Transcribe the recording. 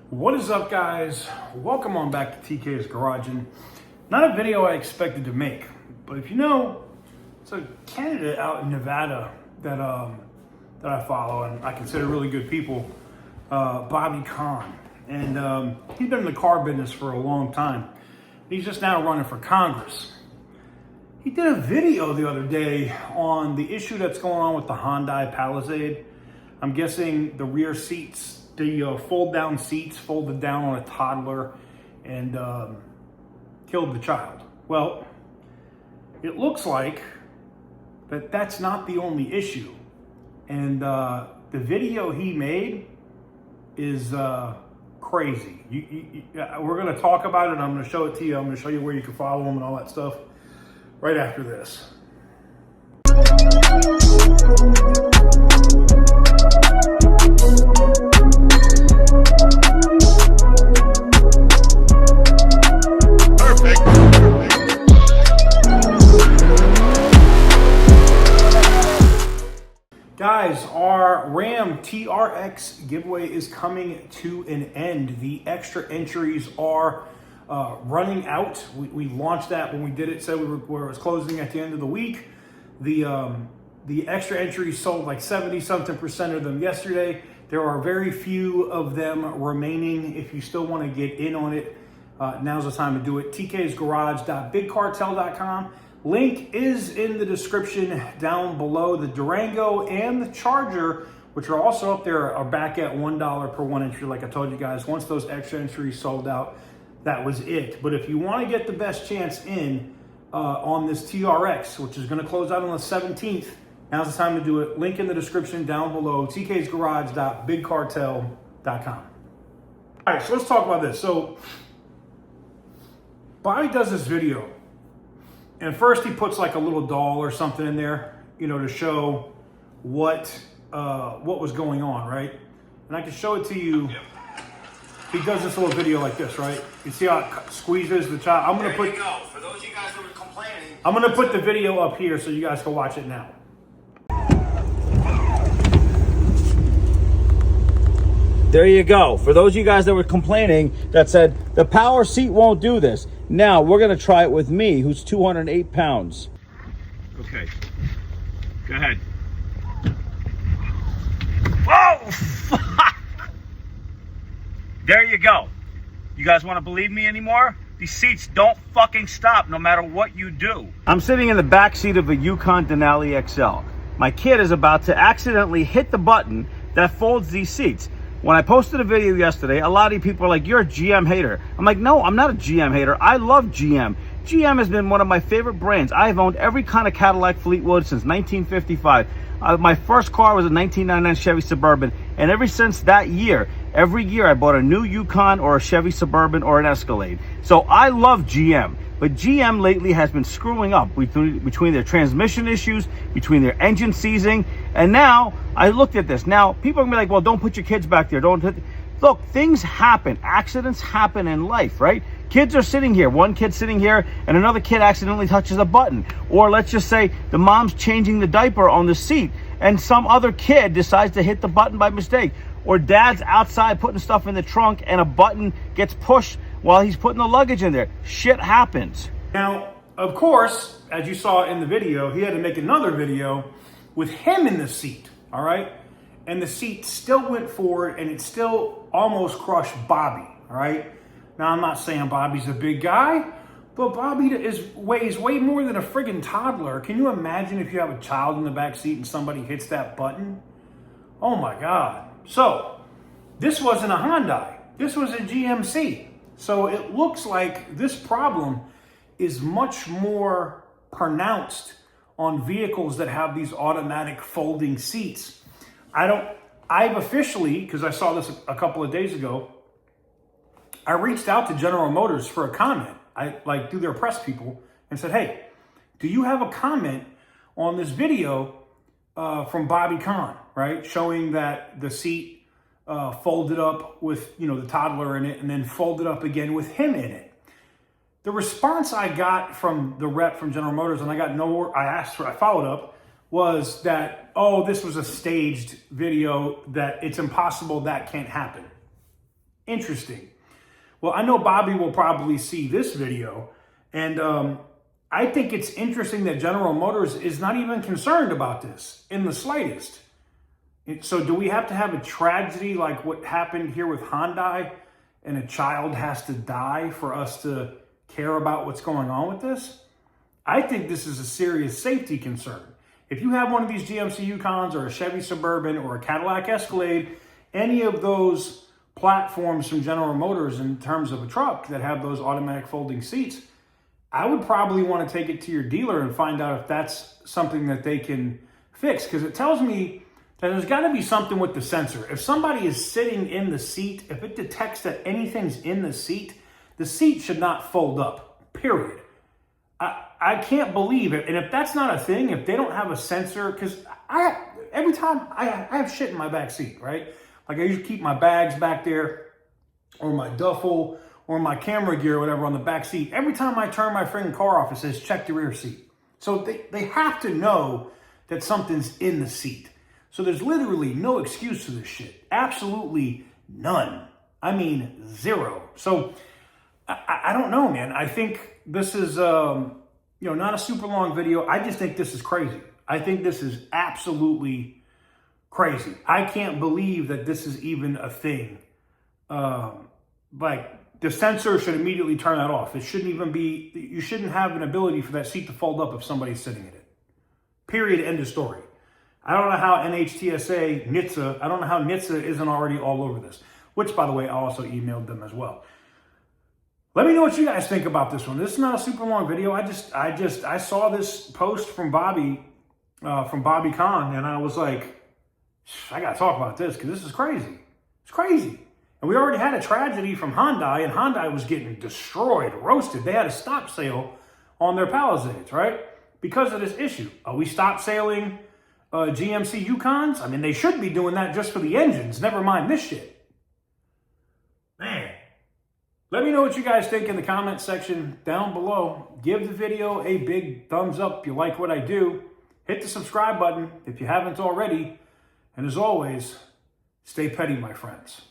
What is up, guys? Welcome on back to TK's Garage. And not a video I expected to make, but if you know, it's a candidate out in Nevada that I follow and I consider really good people, Bobby Kahn. And he's been in the car business for a long time. He's just now running for Congress. He did a video the other day on the issue that's going on with the Hyundai Palisade. I'm guessing the rear seats, the fold-down seats folded down on a toddler and killed the child. Well, it looks like that's not the only issue. And the video he made is crazy. We're going to talk about it. I'm going to show it to you. I'm going to show you where you can follow him and all that stuff right after this. Guys, our Ram TRX giveaway is coming to an end. The extra entries are running out. We launched that when we did it, said it was closing at the end of the week. The extra entries sold like 70-something% of them yesterday. There are very few of them remaining. If you still want to get in on it, now's the time to do it. tk'sgarage.bigcartel.com. Link is in the description down below. The Durango and the Charger, which are also up there, are back at $1 per one entry. Like I told you guys, once those extra entries sold out, that was it. But if you want to get the best chance in on this TRX, which is going to close out on the 17th, now's the time to do it. Link in the description down below, tk'sgarage.bigcartel.com. All right, so let's talk about this. So Bobby does this video. And first he puts like a little doll or something in there, you know, to show what was going on, right? And I can show it to you. He does this little video like this, right? You see how it squeezes the child? I'm gonna put. For those of you guys who were complaining, I'm gonna put the video up here so you guys can watch it now. there you go. For those of you guys that were complaining that said the power seat won't do this, now we're gonna try it with me, who's 208 pounds. Okay, go ahead. Whoa! There you go. You guys want to believe me anymore? These seats don't fucking stop no matter what you do. I'm sitting in the back seat of a Yukon XL. My kid is about to accidentally hit the button that folds these seats. When I posted a video yesterday, a lot of people are like, you're a GM hater. I'm like, no, I'm not a GM hater. I love GM. GM has been one of my favorite brands. I've owned every kind of Cadillac Fleetwood since 1955. My first car was a 1999 Chevy Suburban, and ever since that year, every year I bought a new Yukon or a Chevy Suburban or an Escalade. So I love GM, but GM lately has been screwing up between their transmission issues, between their engine seizing, and now I looked at this. Now people are gonna be like, well, don't put your kids back there. Look, things happen. Accidents happen in life, right? Kids are sitting here, one kid sitting here, and another kid accidentally touches a button. Or let's just say the mom's changing the diaper on the seat, and some other kid decides to hit the button by mistake. Or dad's outside putting stuff in the trunk, and a button gets pushed while he's putting the luggage in there. Shit happens. Now, of course, as you saw in the video, he had to make another video with him in the seat, all right? And the seat still went forward, and it still almost crushed Bobby, all right? Now, I'm not saying Bobby's a big guy, but Bobby weighs way more than a friggin' toddler. Can you imagine if you have a child in the back seat and somebody hits that button? Oh my God. So, this wasn't a Hyundai. This was a GMC. So it looks like this problem is much more pronounced on vehicles that have these automatic folding seats. I've officially, because I saw this a couple of days ago, I reached out to General Motors for a comment. I through their press people and said, hey, do you have a comment on this video from Bobby Kahn, right? Showing that the seat folded up with, you know, the toddler in it and then folded up again with him in it. The response I got from the rep from General Motors, and I followed up, was that, oh, this was a staged video, that it's impossible, that can't happen. Interesting. Well, I know Bobby will probably see this video, and I think it's interesting that General Motors is not even concerned about this in the slightest. So do we have to have a tragedy like what happened here with Hyundai, and a child has to die for us to care about what's going on with this? I think this is a serious safety concern. If you have one of these GMC Yukons or a Chevy Suburban or a Cadillac Escalade, any of those platforms from General Motors in terms of a truck that have those automatic folding seats, I would probably want to take it to your dealer and find out if that's something that they can fix, because it tells me that there's got to be something with the sensor. If somebody is sitting in the seat, if it detects that anything's in the seat should not fold up, period. I can't believe it. And if that's not a thing, if they don't have a sensor, because every time I have shit in my back seat, right? Like I usually keep my bags back there, or my duffel, or my camera gear, or whatever on the back seat. Every time I turn my freaking car off, it says check the rear seat. So they have to know that something's in the seat. So there's literally no excuse to this shit. Absolutely none. I mean, zero. So I don't know, man. I think this is, not a super long video. I just think this is crazy. I think this is absolutely crazy. I can't believe that this is even a thing. Like, the sensor should immediately turn that off. It shouldn't even be, you shouldn't have an ability for that seat to fold up if somebody's sitting in it. Period, end of story. I don't know how NHTSA, NHTSA, I don't know how NHTSA isn't already all over this, which, by the way, I also emailed them as well. Let me know what you guys think about this one. This is not a super long video. I saw this post from Bobby Kahn, and I was like, I got to talk about this because this is crazy. It's crazy. And we already had a tragedy from Hyundai, and Hyundai was getting destroyed, roasted. They had a stop sale on their Palisades, right? Because of this issue. We stopped sailing GMC Yukons. I mean, they should be doing that just for the engines. Never mind this shit. Man. Let me know what you guys think in the comment section down below. Give the video a big thumbs up if you like what I do. Hit the subscribe button if you haven't already. And as always, stay petty, my friends.